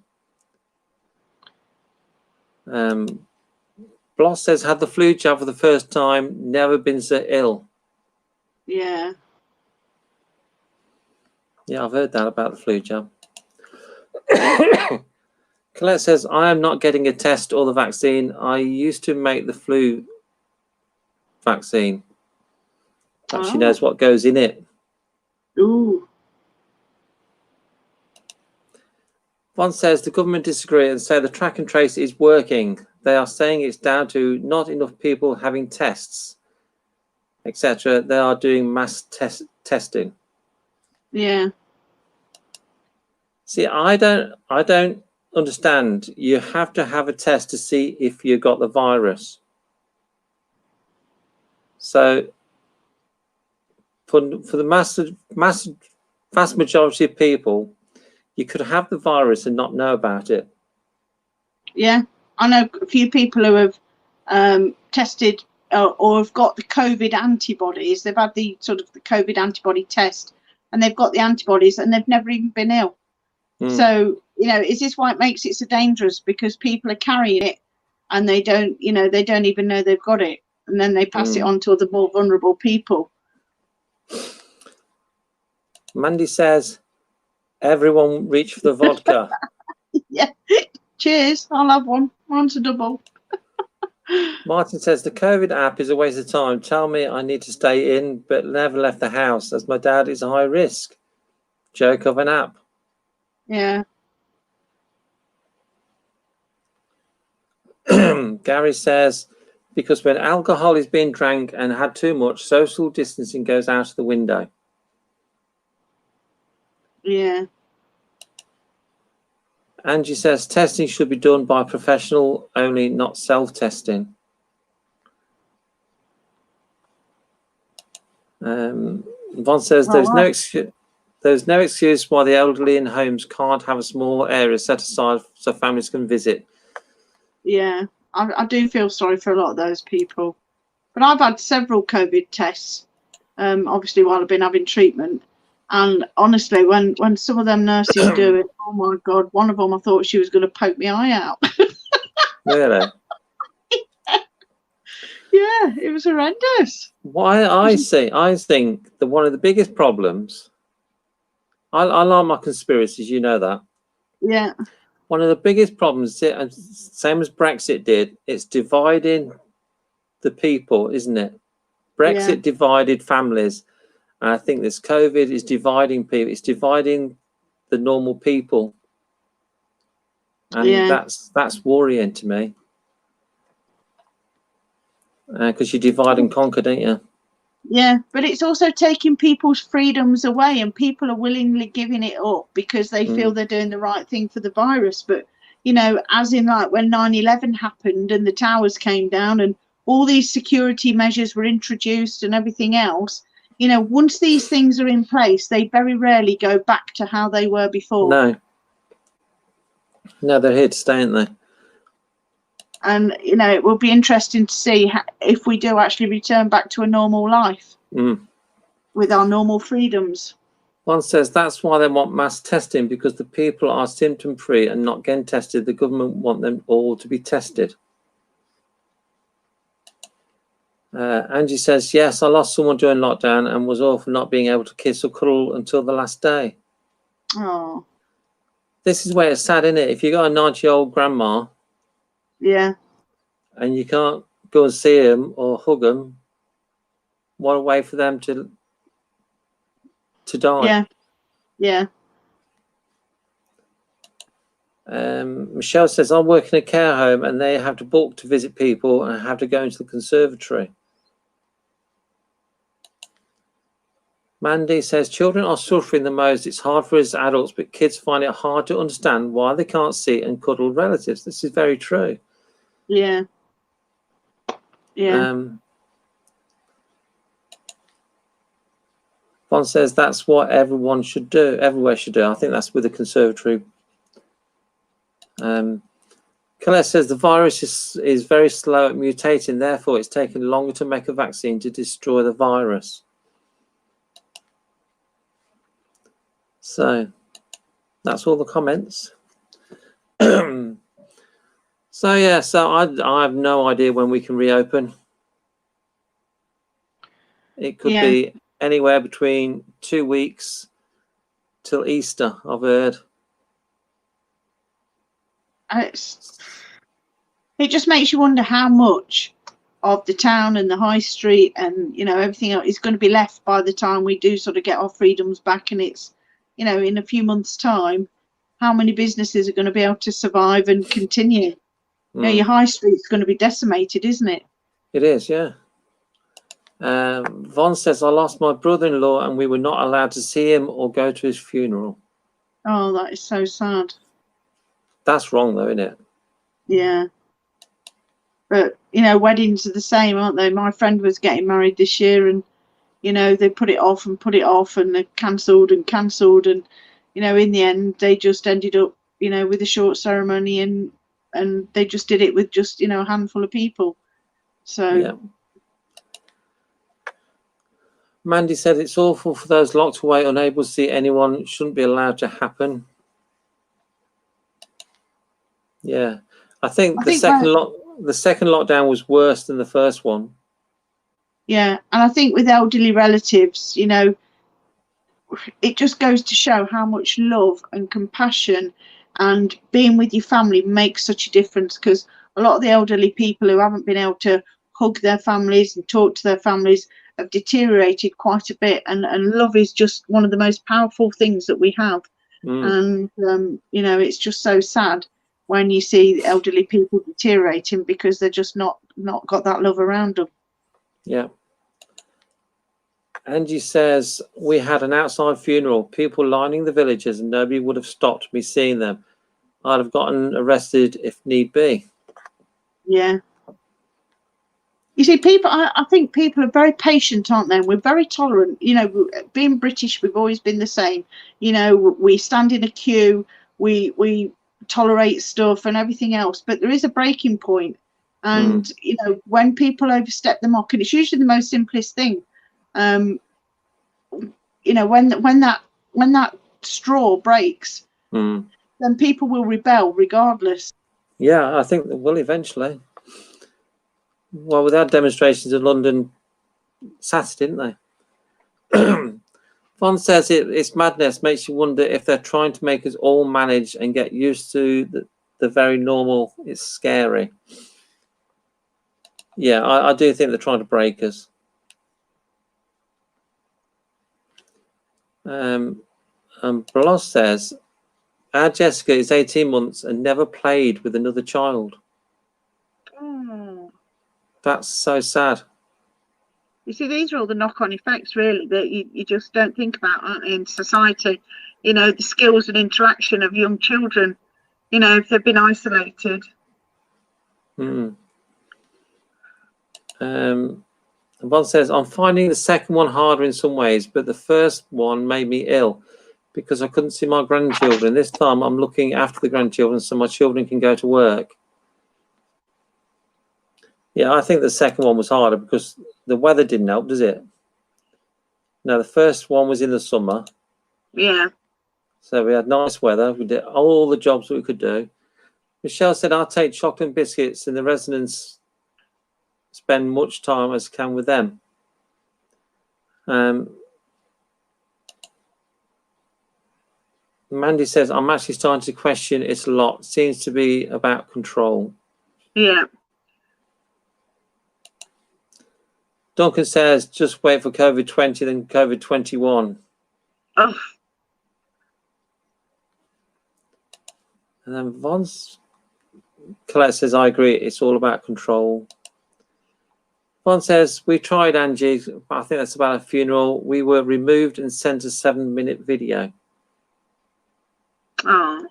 Bloss says, had the flu jab for the first time, never been so ill. Yeah. Yeah, I've heard that about the flu jab. Colette says, I am not getting a test or the vaccine. I used to make the flu vaccine. But she knows what goes in it. Ooh. One says the government disagree and say the track and trace is working. They are saying it's down to not enough people having tests, etc. They are doing mass testing. Yeah. See, I don't understand. You have to have a test to see if you got the virus. So for the vast majority of people, you could have the virus and not know about it. Yeah, I know a few people who have tested or have got the COVID antibodies. They've had the sort of the COVID antibody test, and they've got the antibodies, and they've never even been ill. So, you know, is this why it makes it so dangerous? Because people are carrying it, and they don't even know they've got it, and then they pass it on to other more vulnerable people. Mandy says, everyone reach for the vodka. Yeah. Cheers. I'll have one. One's a double. Martin says, the COVID app is a waste of time. Tell me I need to stay in, but never left the house as my dad is high risk. Joke of an app. Yeah. Gary says, because when alcohol is being drank and had too much, social distancing goes out of the window. Yeah. Angie says, testing should be done by professional only, not self-testing. Yvonne says, there's no excuse why the elderly in homes can't have a small area set aside so families can visit. Yeah, I do feel sorry for a lot of those people. But I've had several COVID tests, obviously, while I've been having treatment. And honestly, when some of them nurses do it, oh my God, one of them, I thought she was going to poke my eye out. Really? Yeah, it was horrendous. Why I think that one of the biggest problems, I like my conspiracies, you know that. Yeah. One of the biggest problems, same as Brexit did, it's dividing the people, isn't it? Brexit divided families. And I think this COVID is dividing people. It's dividing the normal people. And that's worrying to me. Because you divide and conquer, don't you? Yeah, but it's also taking people's freedoms away, and people are willingly giving it up because they feel they're doing the right thing for the virus. But, you know, as in like when 9/11 happened and the towers came down and all these security measures were introduced and everything else, you know, once these things are in place, they very rarely go back to how they were before. No, they're here to stay, aren't they? And, you know, it will be interesting to see if we do actually return back to a normal life with our normal freedoms. One says that's why they want mass testing, because the people are symptom free and not getting tested. The government want them all to be tested. Angie says, yes, I lost someone during lockdown and was awful not being able to kiss or cuddle until the last day. Oh. This is where it's sad, isn't it? If you got a 90-year-old grandma, yeah, and you can't go and see them or hug them, what a way for them to die. Yeah. Michelle says, I work in a care home and they have to book to visit people and have to go into the conservatory. Mandy says, children are suffering the most. It's hard for us adults, but kids find it hard to understand why they can't see and cuddle relatives. This is very true. Yeah. Von says that's what everyone should do. Everywhere should do. I think that's with the conservatory. Colette says the virus is very slow at mutating. Therefore, it's taken longer to make a vaccine to destroy the virus. So that's all the comments. So yeah, so I have no idea when we can reopen. It could be anywhere between 2 weeks till Easter, I've heard. It just makes you wonder how much of the town and the high street and, you know, everything else is going to be left by the time we do sort of get our freedoms back. And it's, you know, in a few months' time, how many businesses are going to be able to survive and continue? You know, your high street's going to be decimated, isn't it? It is, yeah. Von says, I lost my brother-in-law and we were not allowed to see him or go to his funeral. Oh, that is so sad. That's wrong, though, isn't it? Yeah. But, you know, weddings are the same, aren't they? My friend was getting married this year and, you know, they put it off and they cancelled. And, you know, in the end, they just ended up, you know, with a short ceremony and they just did it with just, you know, a handful of people. So. Yeah. Mandy said it's awful for those locked away, unable to see anyone. It shouldn't be allowed to happen. Yeah. I think the second lockdown was worse than the first one. Yeah, and I think with elderly relatives, you know, it just goes to show how much love and compassion and being with your family makes such a difference, because a lot of the elderly people who haven't been able to hug their families and talk to their families have deteriorated quite a bit, and love is just one of the most powerful things that we have. And you know, it's just so sad when you see elderly people deteriorating because they're just not got that love around them. Yeah. Angie says, we had an outside funeral, people lining the villages and nobody would have stopped me seeing them. I'd have gotten arrested if need be. Yeah. You see, people, I think people are very patient, aren't they? We're very tolerant. You know, being British, we've always been the same. You know, we stand in a queue, we tolerate stuff and everything else, but there is a breaking point. And, you know, when people overstep the mark, and it's usually the most simplest thing, you know, when that straw breaks, then people will rebel regardless. Yeah, I think they will eventually. Well, we had demonstrations in London Saturday, didn't they? Von says it's madness, makes you wonder if they're trying to make us all manage and get used to the very normal. It's scary. Yeah, I do think they're trying to break us. And Bloss says, our Jessica is 18 months and never played with another child. Oh. That's so sad. You see, these are all the knock-on effects, really, that you just don't think about, aren't they, in society? You know, the skills and interaction of young children, you know, if they've been isolated. Mm. One says, I'm finding the second one harder in some ways, but the first one made me ill because I couldn't see my grandchildren. This time I'm looking after the grandchildren so my children can go to work. Yeah, I think the second one was harder because the weather didn't help, does it? No, the first one was in the summer. Yeah. So we had nice weather. We did all the jobs that we could do. Michelle said, I'll take chocolate and biscuits, and the residents spend much time as can with them. Mandy says, I'm actually starting to question it a lot. Seems to be about control. Yeah. Duncan says, just wait for COVID-20, then COVID-21. Oh. And then Colette says, I agree, it's all about control. Von says, we tried, Angie, but I think that's about a funeral. We were removed and sent a 7-minute video. Oh.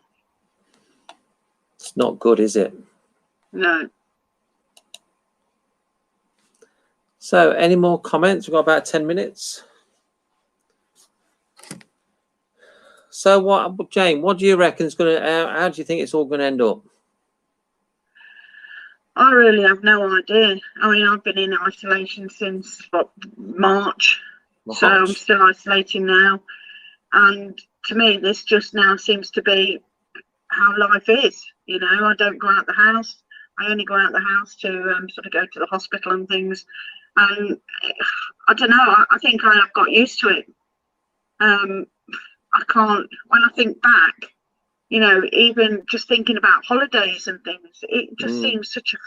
It's not good, is it? No. So, any more comments? We've got about 10 minutes. So, what, Jane, what do you reckon is going to, how do you think it's all going to end up? I really have no idea. I mean, I've been in isolation since March, so I'm still isolating now. And to me, this just now seems to be how life is. You know, I don't go out the house. I only go out the house to sort of go to the hospital and things. And I don't know. I think I have got used to it. I can't. When I think back, you know, even just thinking about holidays and things, it just seems such a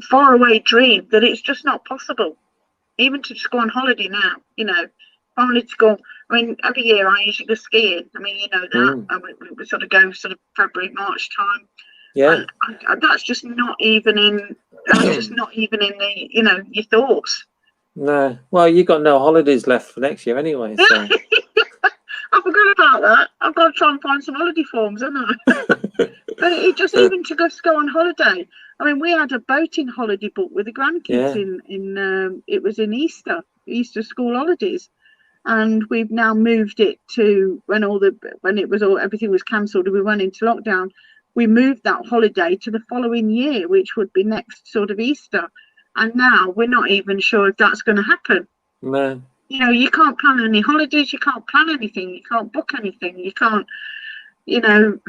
far away dream that it's just not possible. Even to just go on holiday now, you know, if I wanted to go, I mean, every year I usually go skiing. I mean, you know that. And we sort of go sort of February, March time. Yeah. And that's just not even in, the, you know, your thoughts. No. Well, you got no holidays left for next year anyway. So. I forgot about that. I've got to try and find some holiday forms, haven't I? But it just even to go on holiday. I mean, we had a boating holiday booked with the grandkids in it was in Easter school holidays, and we've now moved it to everything was cancelled and we went into lockdown. We moved that holiday to the following year, which would be next sort of Easter, and now we're not even sure if that's going to happen. No. You know, you can't plan any holidays, you can't plan anything, you can't book anything, you can't, you know,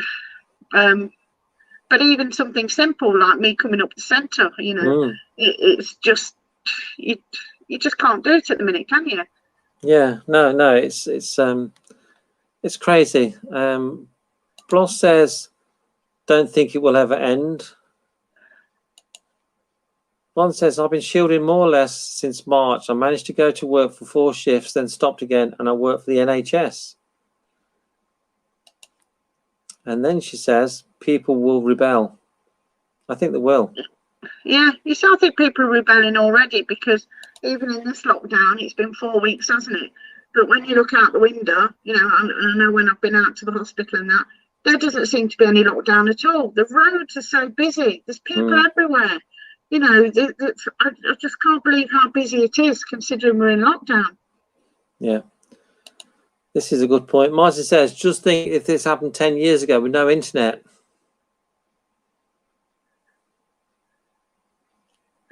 but even something simple like me coming up the centre, you know, it's just, you just can't do it at the minute, can you? Yeah, no, it's crazy. Bloss says, don't think it will ever end. One says, I've been shielding more or less since March. I managed to go to work for 4 shifts, then stopped again, and I work for the NHS. And then she says, people will rebel. I think they will. Yeah, you see, I think people are rebelling already, because even in this lockdown, it's been 4 weeks, hasn't it? But when you look out the window, you know, I know when I've been out to the hospital and that, there doesn't seem to be any lockdown at all. The roads are so busy. There's people everywhere. You know, I just can't believe how busy it is, considering we're in lockdown. Yeah. This is a good point. Martin says, just think if this happened 10 years ago with no internet.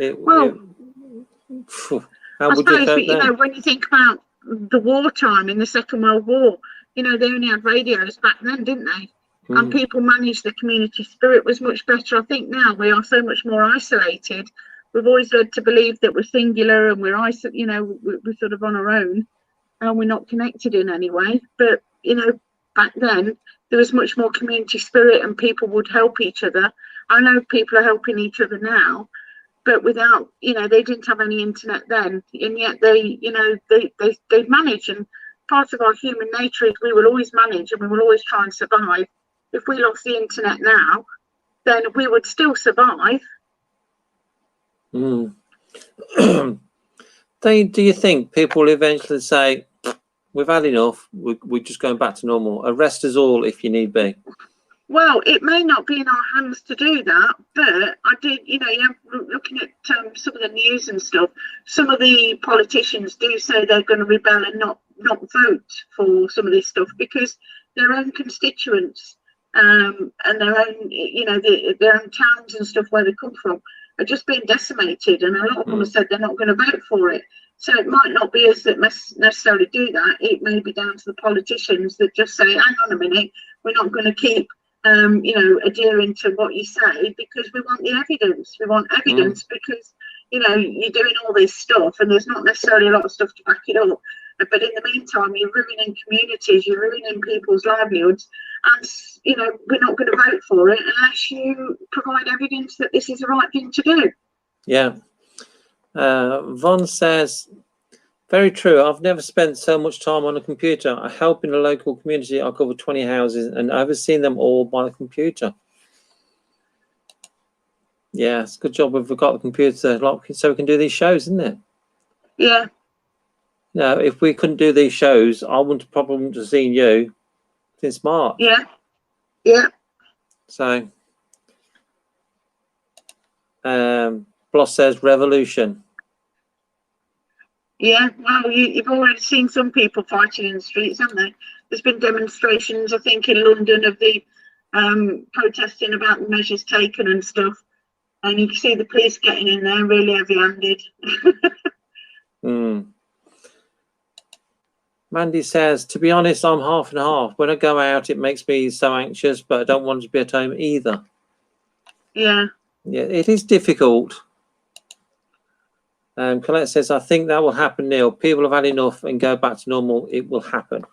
I suppose, you know, when you think about the wartime in the Second World War, you know, they only had radios back then, didn't they? And people managed, the community spirit was much better. I think now we are so much more isolated. We've always led to believe that we're singular and we're you know, we're sort of on our own and we're not connected in any way. But, you know, back then there was much more community spirit and people would help each other. I know people are helping each other now, but without, you know, they didn't have any internet then, and yet they, you know, they manage. And part of our human nature is we will always manage and we will always try and survive. If we lost the internet now, then we would still survive. Do you think people will eventually say, we've had enough, we're just going back to normal, arrest us all if you need be? Well, it may not be in our hands to do that, but I did, looking at some of the news and stuff, some of the politicians do say they're going to rebel and not vote for some of this stuff because their own constituents and their own, their own towns and stuff where they come from are just being decimated, and a lot of them have said they're not going to vote for it. So it might not be us that necessarily do that. It may be down to the politicians that just say, hang on a minute, we're not going to keep adhering to what you say because we want the evidence. We want evidence because, you're doing all this stuff and there's not necessarily a lot of stuff to back it up. But in the meantime, you're ruining communities, you're ruining people's livelihoods. And, we're not going to vote for it unless you provide evidence that this is the right thing to do. Yeah. Von says, very true. I've never spent so much time on a computer. I help in a local community. I cover 20 houses and overseen them all by the computer. Yeah, it's a good job we've got the computer so we can do these shows, isn't it? Yeah. If we couldn't do these shows, I wouldn't have probably seen you since March. Yeah. Yeah. So, Bloss says revolution. Yeah, well, you've already seen some people fighting in the streets, haven't they? There's been demonstrations, I think, in London of the protesting about the measures taken and stuff. And you can see the police getting in there really heavy-handed. Mandy says, to be honest, I'm half and half. When I go out, it makes me so anxious, but I don't want to be at home either. Yeah. Yeah, it is difficult. Colette says, I think that will happen, Neil. People have had enough and go back to normal. It will happen.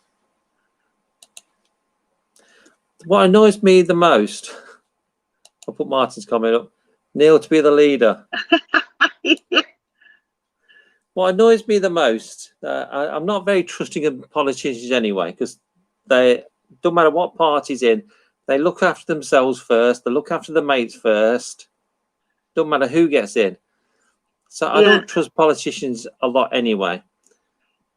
What annoys me the most, I'll put Martin's comment up, Neil to be the leader. Yeah. What annoys me the most, I'm not very trusting of politicians anyway, because they don't matter what party's in, they look after themselves first, they look after the mates first, don't matter who gets in. So I don't trust politicians a lot anyway.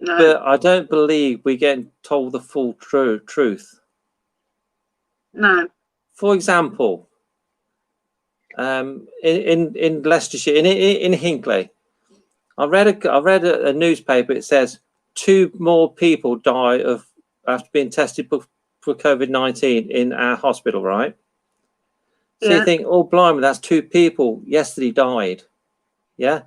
No. But I don't believe we're getting told the full truth. No. For example, in Leicestershire, in Hinckley, I read a newspaper. It says 2 more people die after being tested for COVID-19 in our hospital, right? So you think, oh, blimey, that's 2 people yesterday died. Yeah,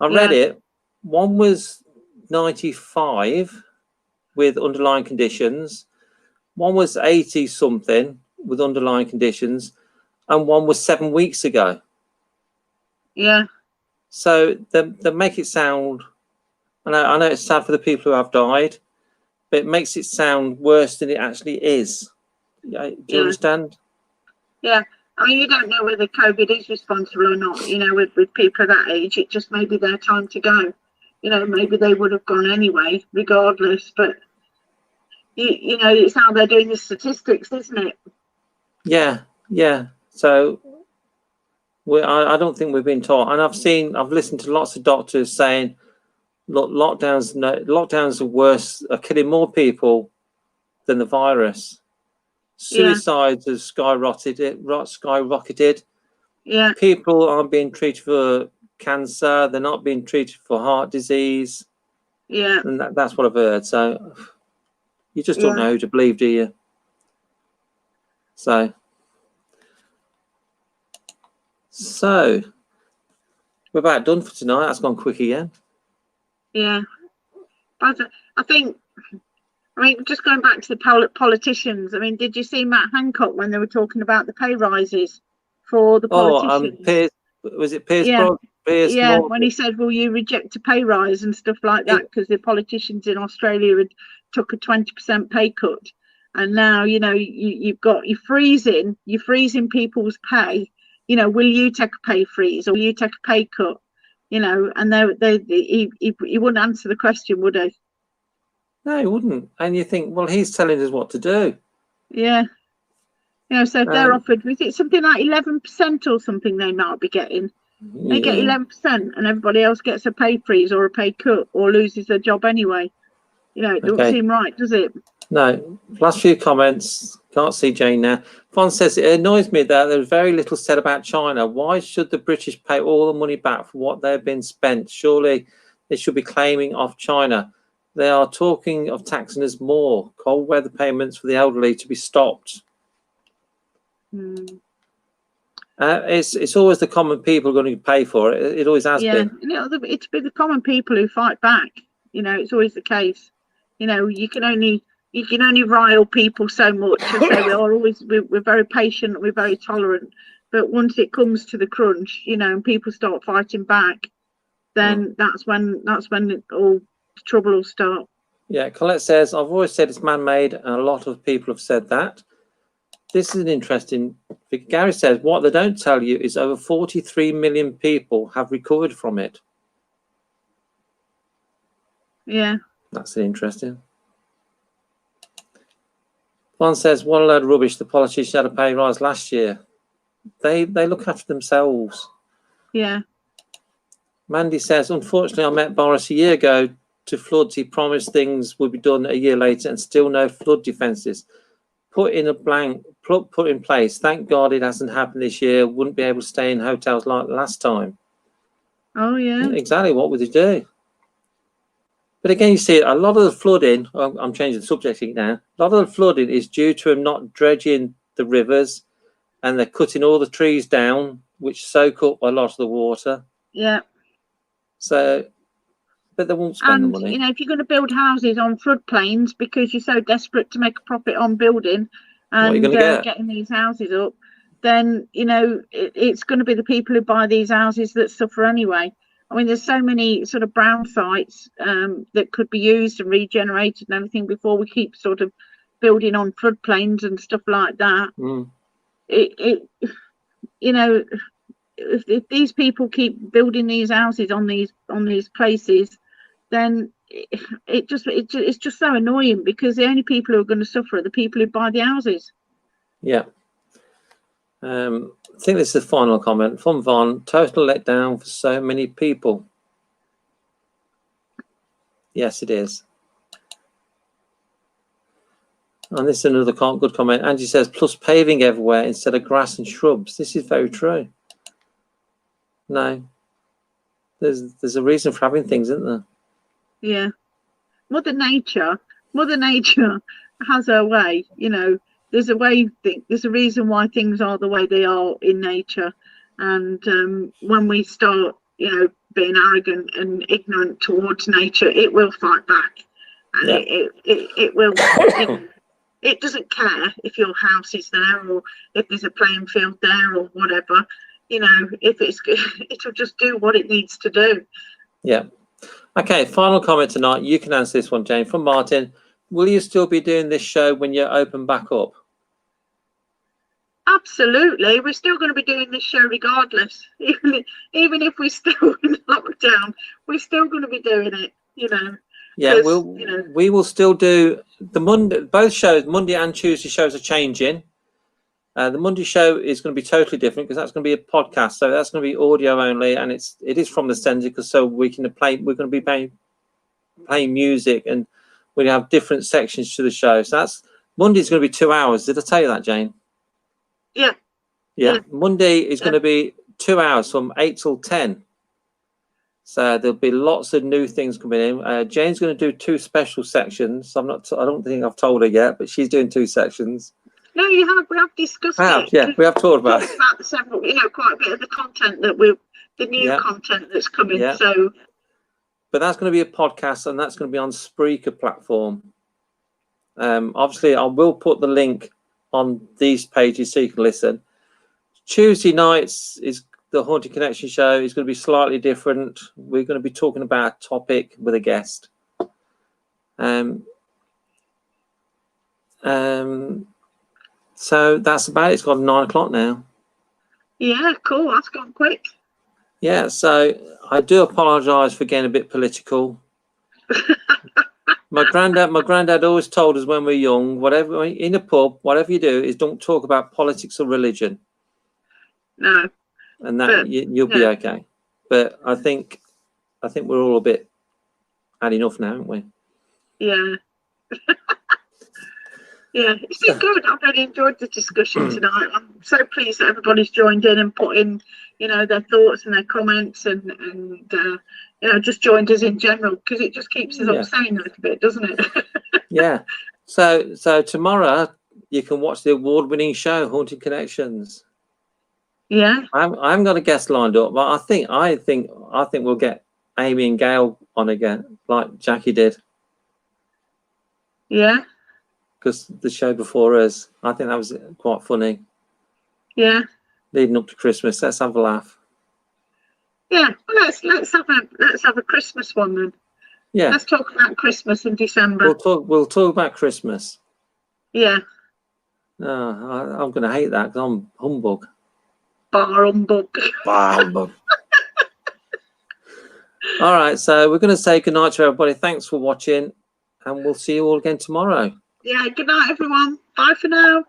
I read it. One was 95 with underlying conditions. One was 80 something with underlying conditions, and one was 7 weeks ago. Yeah. So they make it sound. I know it's sad for the people who have died, but it makes it sound worse than it actually is. Do you understand? Yeah. I mean, you don't know whether COVID is responsible or not, with people of that age. It just may be their time to go. Maybe they would have gone anyway, regardless. But, it's how they're doing the statistics, isn't it? Yeah, yeah. So I don't think we've been taught. And I've listened to lots of doctors saying, look, lockdowns are worse, are killing more people than the virus. Suicides have skyrocketed. Yeah. People aren't being treated for cancer. They're not being treated for heart disease. Yeah. And that's what I've heard. So you just don't know who to believe, do you? So we're about done for tonight. That's gone quick again. Yeah. But I think, just going back to the politicians, did you see Matt Hancock when they were talking about the pay rises for the politicians? Was it Piers? Piers when he said, will you reject a pay rise and stuff like that, because the politicians in Australia had took a 20% pay cut. And now, you're freezing people's pay. Will you take a pay freeze or will you take a pay cut? And he wouldn't answer the question, would he? No, he wouldn't. And you think, well, he's telling us what to do. Yeah. You know, so if they're Um, offered, was it something like 11% or something they might be getting? They get yeah. 11% and everybody else gets a pay freeze or a pay cut or loses their job anyway. You know, it doesn't Okay. seem right, does it? No. Last few comments. Can't see Jane now. Fon says, it annoys me that there's very little said about China. Why should the British pay all the money back for what they've been spent? Surely they should be claiming off China. They are talking of taxing us more. Cold weather payments for the elderly to be stopped. Mm. It's always the common people who are going to pay for it. It always has been. You know, it's been the common people who fight back. You know, it's always the case. You know, you can only rile people so much and say we're very patient, we're very tolerant. But once it comes to the crunch, you know, and people start fighting back, then that's when all the trouble will start. Yeah, Colette says, I've always said it's man-made, and a lot of people have said that. This is an interesting. Gary says, what they don't tell you is over 43 million people have recovered from it. Yeah. That's interesting. One says, what a load of rubbish. The politicians had a pay rise last year. They look after themselves. Yeah. Mandy says, unfortunately, I met Boris a year ago to floods. He promised things would be done a year later and still no flood defences. Put in place. Thank God it hasn't happened this year. Wouldn't be able to stay in hotels like last time. Oh, yeah. Exactly. What would they do? But again, you see, a lot of the flooding, I'm changing the subject now, a lot of the flooding is due to them not dredging the rivers, and they're cutting all the trees down, which soak up a lot of the water. Yeah. So, but they won't spend the money. You know, if you're going to build houses on floodplains because you're so desperate to make a profit on building and getting these houses up, then, you know, it's going to be the people who buy these houses that suffer anyway. I mean, there's so many sort of brown sites that could be used and regenerated and everything before we keep sort of building on floodplains and stuff like that. You know, if these people keep building these houses on these places, then it's just so annoying, because the only people who are going to suffer are the people who buy the houses. Yeah. I think this is the final comment from Von. Total letdown for so many people. Yes, it is. And this is another good comment. Angie says, plus paving everywhere instead of grass and shrubs. This is very true. No. There's a reason for having things, isn't there? Yeah. Mother Nature has her way, you know. There's a reason why things are the way they are in nature, and when we start, you know, being arrogant and ignorant towards nature, it will fight back, and it will. It doesn't care if your house is there or if there's a playing field there or whatever. You know, if it's good, it'll just do what it needs to do. Yeah. Okay. Final comment tonight. You can answer this one, Jane, from Martin. Will you still be doing this show when you're open back up? Absolutely, we're still going to be doing this show regardless. Even if we're still in lockdown, we're still going to be doing it. You know. Yeah, we will still do the Monday. Both shows, Monday and Tuesday shows, are changing. The Monday show is going to be totally different because that's going to be a podcast. So that's going to be audio only, and it is from the Stensic, because so we can play. We're going to be playing music, and we have different sections to the show. So that's Monday's going to be 2 hours. Did I tell you that, Jane? Yeah. Monday is going to be 2 hours from 8 till 10. So there'll be lots of new things coming in. Jane's going to do 2 special sections. I don't think I've told her yet, but she's doing 2 sections. No, you have. We have discussed it. Yeah, we have talked about it. About the several, you know, quite a bit of the content the new content that's coming. Yeah. So, but that's going to be a podcast, and that's going to be on Spreaker platform. Obviously, I will put the link on these pages so you can listen. Tuesday nights is the Haunted Connection show. Is going to be slightly different. We're going to be talking about a topic with a guest. So that's about it. It's got 9 o'clock now. Yeah, cool. That's gone quick. Yeah, so I do apologise for getting a bit political. My granddad always told us when we were young, whatever in a pub, whatever you do, is don't talk about politics or religion. No. And that But, you'll be okay. But I think we're all a bit had enough now, haven't we? Yeah. Yeah, it's been good. I've really enjoyed the discussion tonight. I'm so pleased that everybody's joined in and put in, you know, their thoughts and their comments and you know, just joined us in general, because it just keeps us up sane a little bit, doesn't it? Yeah. So tomorrow you can watch the award-winning show, Haunted Connections. Yeah. I haven't got a guest lined up, but I think we'll get Amy and Gail on again, like Jackie did. Yeah. Because the show before us, I think that was quite funny. Yeah. Leading up to Christmas, let's have a laugh. Yeah. Well, let's have a Christmas one then. Yeah. Let's talk about Christmas in December. We'll talk about Christmas. Yeah. I'm going to hate that because I'm humbug. Bar humbug. Bar humbug. All right, so we're going to say goodnight to everybody. Thanks for watching, and we'll see you all again tomorrow. Yeah, good night, everyone. Bye for now.